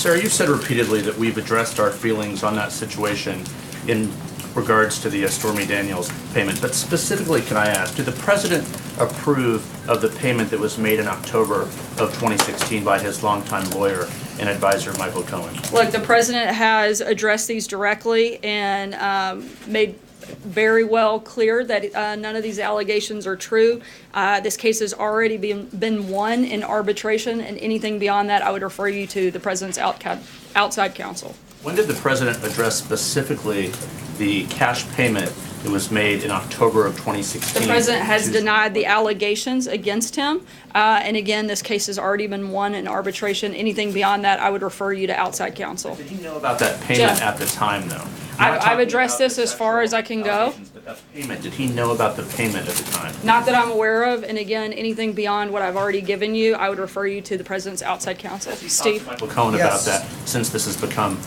Sarah, you've said repeatedly that we've addressed our feelings on that situation in regards to the Stormy Daniels payment, but specifically, can I ask, did the president approve of the payment that was made in October of 2016 by his longtime lawyer and advisor, Michael Cohen? Look, the president has addressed these directly and made very well clear that none of these allegations are true. This case has already been won in arbitration, and anything beyond that, I would refer you to the president's outside counsel. When did the president address specifically the cash payment that was made in October of 2016? The president has denied the allegations against him. And again, this case has already been won in arbitration. Anything beyond that, I would refer you to outside counsel. Did he know about that payment at the time, though? I've addressed this as far as I can go. But that payment, did he know about the payment at the time? Not that I'm aware of. And again, anything beyond what I've already given you, I would refer you to the president's outside counsel. Steve? Michael Cohen about that, since this has become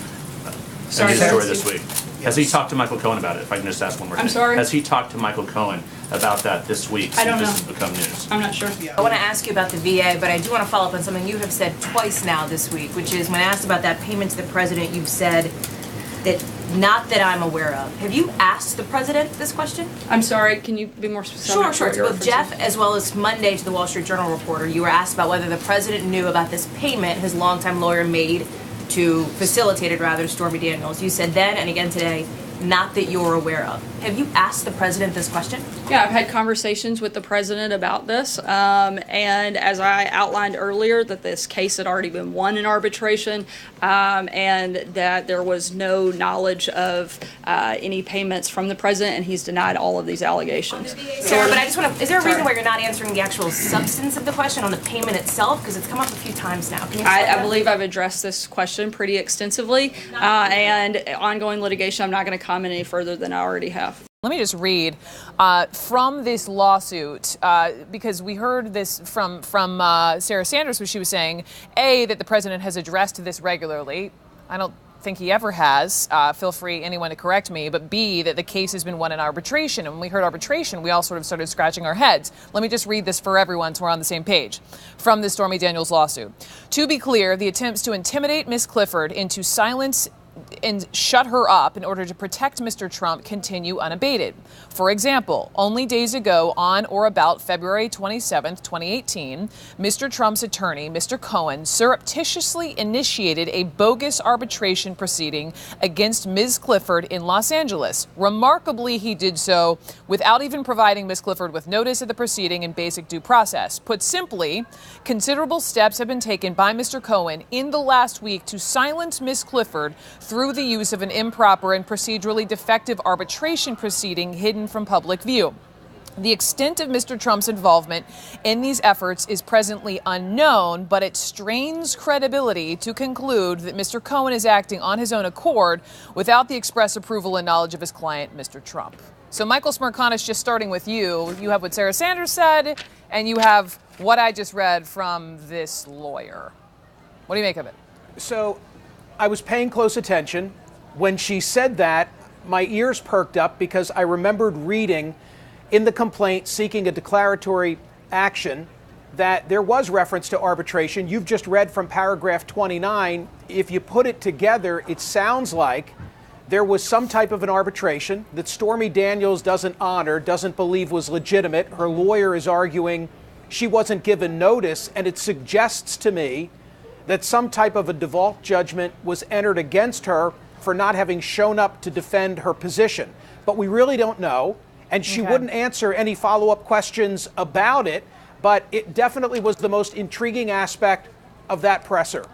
a news story this week. Has he talked to Michael Cohen about it? If I can just ask one more thing. I'm sorry? Has he talked to Michael Cohen about that this week since this has become news? I'm not sure. I want to ask you about the VA, but I do want to follow up on something you have said twice now this week, which is when asked about that payment to the president, you've said that not that I'm aware of. Have you asked the president this question? I'm sorry, can you be more specific? Sure. It's both Jeff as well as Monday to the Wall Street Journal reporter. You were asked about whether the president knew about this payment his longtime lawyer made to facilitated Stormy Daniels. You said then and again today, not that you're aware of. Have you asked the president this question? Yeah, I've had conversations with the president about this, and as I outlined earlier, that this case had already been won in arbitration, and that there was no knowledge of any payments from the president, and he's denied all of these allegations. Sarah, but I just want to, is there a reason why you're not answering the actual substance of the question on the payment itself? Because it's come up a few times now. Can you I believe I've addressed this question pretty extensively, and ongoing litigation, I'm not going to comment any further than I already have. Let me just read from this lawsuit, because we heard this from Sarah Sanders, what she was saying, A, that the president has addressed this regularly. I don't think he ever has. Feel free, anyone, to correct me. But B, that the case has been won in arbitration. And when we heard arbitration, we all sort of started scratching our heads. Let me just read this for everyone so we're on the same page. From the Stormy Daniels lawsuit. To be clear, the attempts to intimidate Ms. Clifford into silence and shut her up in order to protect Mr. Trump continue unabated. For example, only days ago, on or about February 27th, 2018, Mr. Trump's attorney, Mr. Cohen, surreptitiously initiated a bogus arbitration proceeding against Ms. Clifford in Los Angeles. Remarkably, he did so without even providing Ms. Clifford with notice of the proceeding and basic due process. Put simply, considerable steps have been taken by Mr. Cohen in the last week to silence Ms. Clifford through the use of an improper and procedurally defective arbitration proceeding hidden from public view. The extent of Mr. Trump's involvement in these efforts is presently unknown, but it strains credibility to conclude that Mr. Cohen is acting on his own accord without the express approval and knowledge of his client, Mr. Trump. So, Michael Smerconish, just starting with you, you have what Sarah Sanders said, and you have what I just read from this lawyer. What do you make of it? So, I was paying close attention. When she said that, my ears perked up because I remembered reading in the complaint seeking a declaratory action that there was reference to arbitration. You've just read from paragraph 29. If you put it together, it sounds like there was some type of an arbitration that Stormy Daniels doesn't honor, doesn't believe was legitimate. Her lawyer is arguing she wasn't given notice, and it suggests to me that some type of a default judgment was entered against her for not having shown up to defend her position. But we really don't know, and she wouldn't answer any follow-up questions about it, but it definitely was the most intriguing aspect of that presser.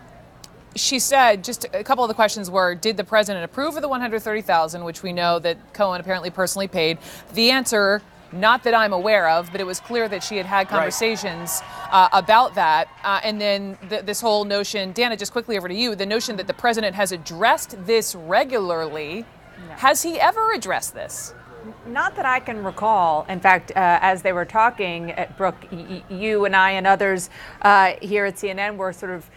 She said, just a couple of the questions were, did the president approve of the $130,000, which we know that Cohen apparently personally paid? The answer, not that I'm aware of, but it was clear that she had had conversations about that. And then this whole notion, Dana, just quickly over to you, the notion that the president has addressed this regularly. No. Has he ever addressed this? Not that I can recall. In fact, as they were talking, Brooke, you and I and others here at CNN were sort of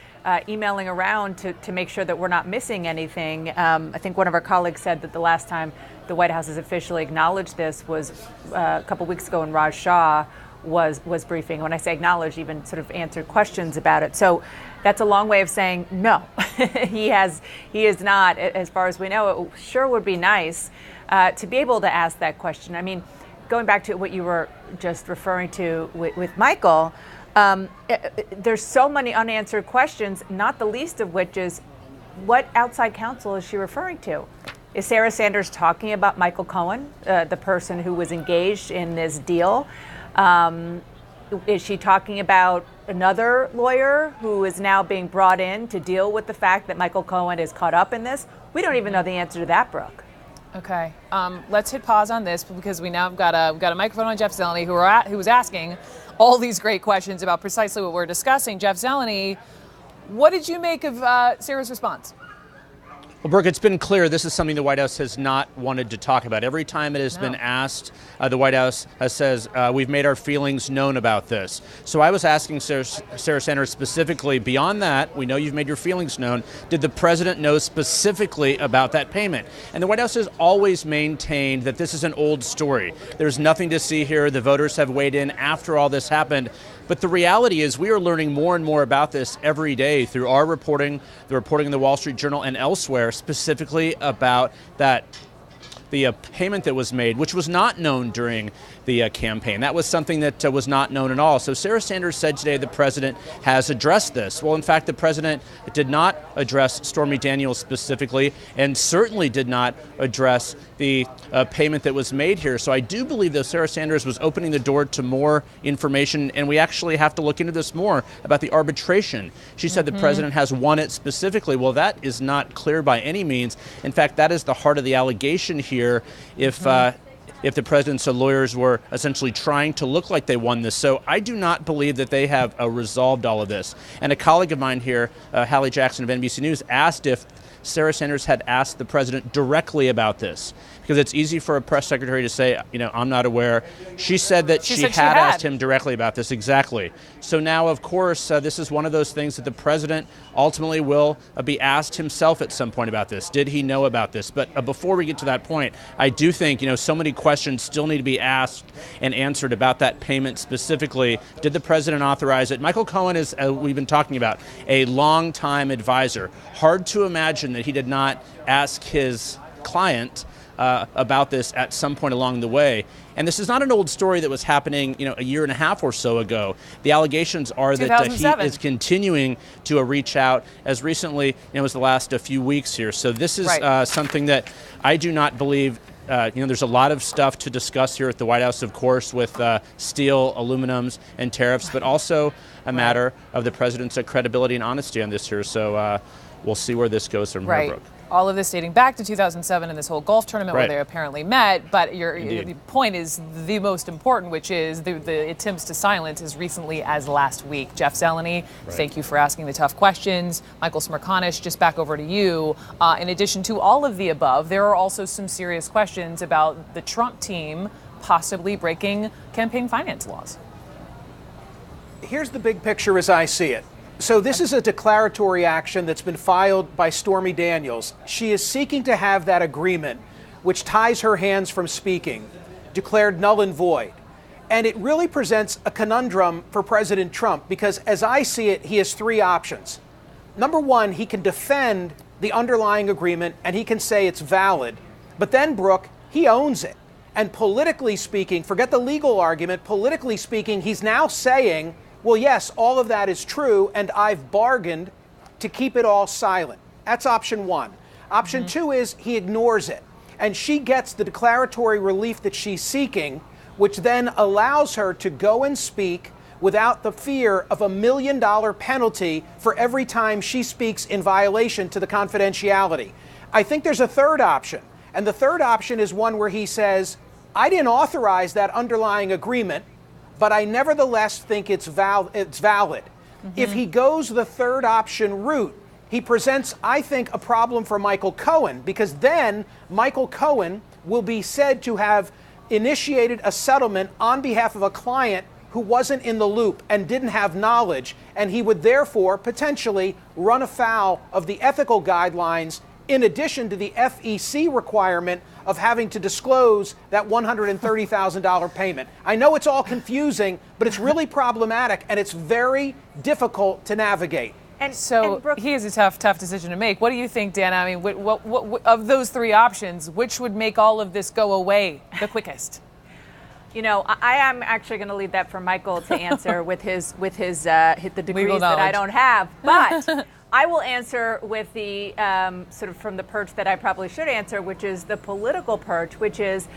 emailing around to make sure that we're not missing anything. I think one of our colleagues said that the last time the White House has officially acknowledged this was a couple weeks ago in Raj Shah, was briefing. When I say acknowledged, even sort of answered questions about it. So that's a long way of saying no. He is not, as far as we know. It sure would be nice to be able to ask that question. I mean, going back to what you were just referring to with Michael, there's so many unanswered questions, not the least of which is, what outside counsel is she referring to? Is Sarah Sanders talking about Michael Cohen, the person who was engaged in this deal? Is she talking about another lawyer who is now being brought in to deal with the fact that Michael Cohen is caught up in this? We don't even know the answer to that, Brooke. Okay, let's hit pause on this because we now have got a microphone on Jeff Zeleny who was asking all these great questions about precisely what we're discussing. Jeff Zeleny, what did you make of Sarah's response? Well, Brooke, it's been clear this is something the White House has not wanted to talk about. Every time it has been asked, the White House says, we've made our feelings known about this. So I was asking Sarah Sanders specifically, beyond that, we know you've made your feelings known, did the president know specifically about that payment? And the White House has always maintained that this is an old story. There's nothing to see here. The voters have weighed in after all this happened. But the reality is we are learning more and more about this every day through our reporting, the reporting in the Wall Street Journal and elsewhere, specifically about the payment that was made, which was not known during the campaign. That was something that was not known at all. So Sarah Sanders said today the president has addressed this. Well, in fact, the president did not address Stormy Daniels specifically and certainly did not address the payment that was made here. So I do believe that Sarah Sanders was opening the door to more information, and we actually have to look into this more about the arbitration. She said the president has won it specifically. Well, that is not clear by any means. In fact, that is the heart of the allegation here. If the president's lawyers were essentially trying to look like they won this. So I do not believe that they have resolved all of this. And a colleague of mine here, Hallie Jackson of NBC News, asked if Sarah Sanders had asked the president directly about this. Because it's easy for a press secretary to say, I'm not aware. She said that she had asked him directly about this, exactly. So now, of course, this is one of those things that the president ultimately will be asked himself at some point about this. Did he know about this? But before we get to that point, I do think, so many questions still need to be asked and answered about that payment specifically. Did the president authorize it? Michael Cohen is, we've been talking about, a longtime advisor. Hard to imagine that he did not ask his client about this at some point along the way. And this is not an old story that was happening, a year and a half or so ago. The allegations are that he is continuing to reach out as recently, as the last few weeks here. So this is something that I do not believe. There's a lot of stuff to discuss here at the White House, of course, with steel, aluminums, and tariffs, but also a matter of the president's credibility and honesty on this here. So we'll see where this goes from here, Brooke. All of this dating back to 2007 and this whole golf tournament where they apparently met. But your point is the most important, which is the attempts to silence as recently as last week. Jeff Zeleny, thank you for asking the tough questions. Michael Smerconish, just back over to you. In addition to all of the above, there are also some serious questions about the Trump team possibly breaking campaign finance laws. Here's the big picture as I see it. So this is a declaratory action that's been filed by Stormy Daniels. She is seeking to have that agreement, which ties her hands from speaking, declared null and void. And it really presents a conundrum for President Trump because, as I see it, he has three options. Number one, he can defend the underlying agreement and he can say it's valid. But then, Brooke, he owns it. And politically speaking, forget the legal argument, politically speaking, he's now saying, well, yes, all of that is true, and I've bargained to keep it all silent. That's option one. Option two is he ignores it, and she gets the declaratory relief that she's seeking, which then allows her to go and speak without the fear of $1 million penalty for every time she speaks in violation to the confidentiality. I think there's a third option, and the third option is one where he says, I didn't authorize that underlying agreement, but I nevertheless think it's valid. If he goes the third option route, he presents, I think, a problem for Michael Cohen, because then Michael Cohen will be said to have initiated a settlement on behalf of a client who wasn't in the loop and didn't have knowledge, and he would therefore potentially run afoul of the ethical guidelines in addition to the FEC requirement of having to disclose that $130,000 payment. I know it's all confusing, but it's really problematic, and it's very difficult to navigate. And so he has a tough decision to make. What do you think, Dana? I mean, what of those three options, which would make all of this go away the quickest? You know, I am actually going to leave that for Michael to answer with the degrees that I don't have. But I will answer with the sort of from the perch that I probably should answer, which is the political perch, which is,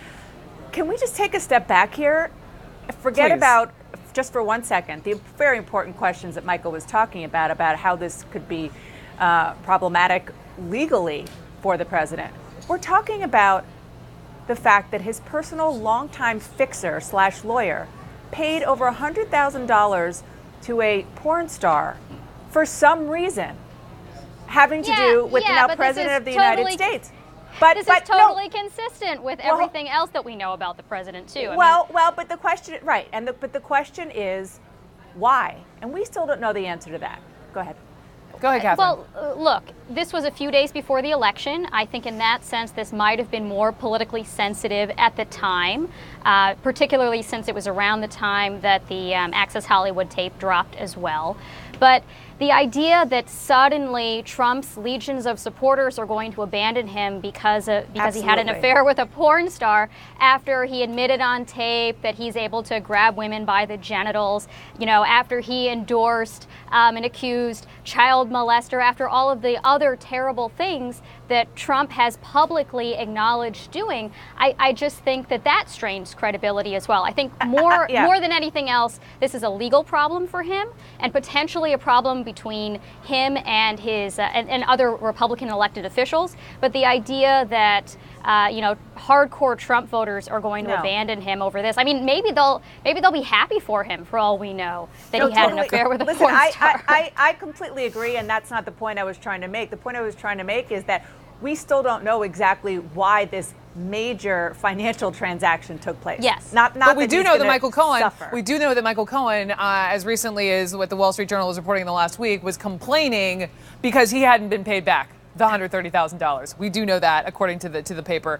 can we just take a step back here? Forget about, just for 1 second, the very important questions that Michael was talking about how this could be problematic legally for the president. We're talking about the fact that his personal longtime fixer / lawyer paid over $100,000 to a porn star for some reason having to do with the now president of the United States. But this is totally consistent with everything else that we know about the president too. But the question, right? But the question is, why? And we still don't know the answer to that. Go ahead. Go ahead, Catherine. Well, look, this was a few days before the election. I think in that sense, this might have been more politically sensitive at the time, particularly since it was around the time that the Access Hollywood tape dropped as well. But the idea that suddenly Trump's legions of supporters are going to abandon him because he had an affair with a porn star after he admitted on tape that he's able to grab women by the genitals, you know, after he endorsed and accused child molester, after all of the other terrible things that Trump has publicly acknowledged doing, I just think that strains credibility as well. I think more than anything else, this is a legal problem for him and potentially a problem between him and his and other Republican elected officials. But the idea that hardcore Trump voters are going to abandon him over this, I mean, maybe they'll be happy for him for all we know that he had an affair with a porn star. I completely agree, and that's not the point I was trying to make. The point I was trying to make is that we still don't know exactly why this major financial transaction took place. Yes. But we do know that Michael Cohen, suffer. we do know that Michael Cohen, as recently as what the Wall Street Journal was reporting in the last week, was complaining because he hadn't been paid back the $130,000. We do know that, according to the paper.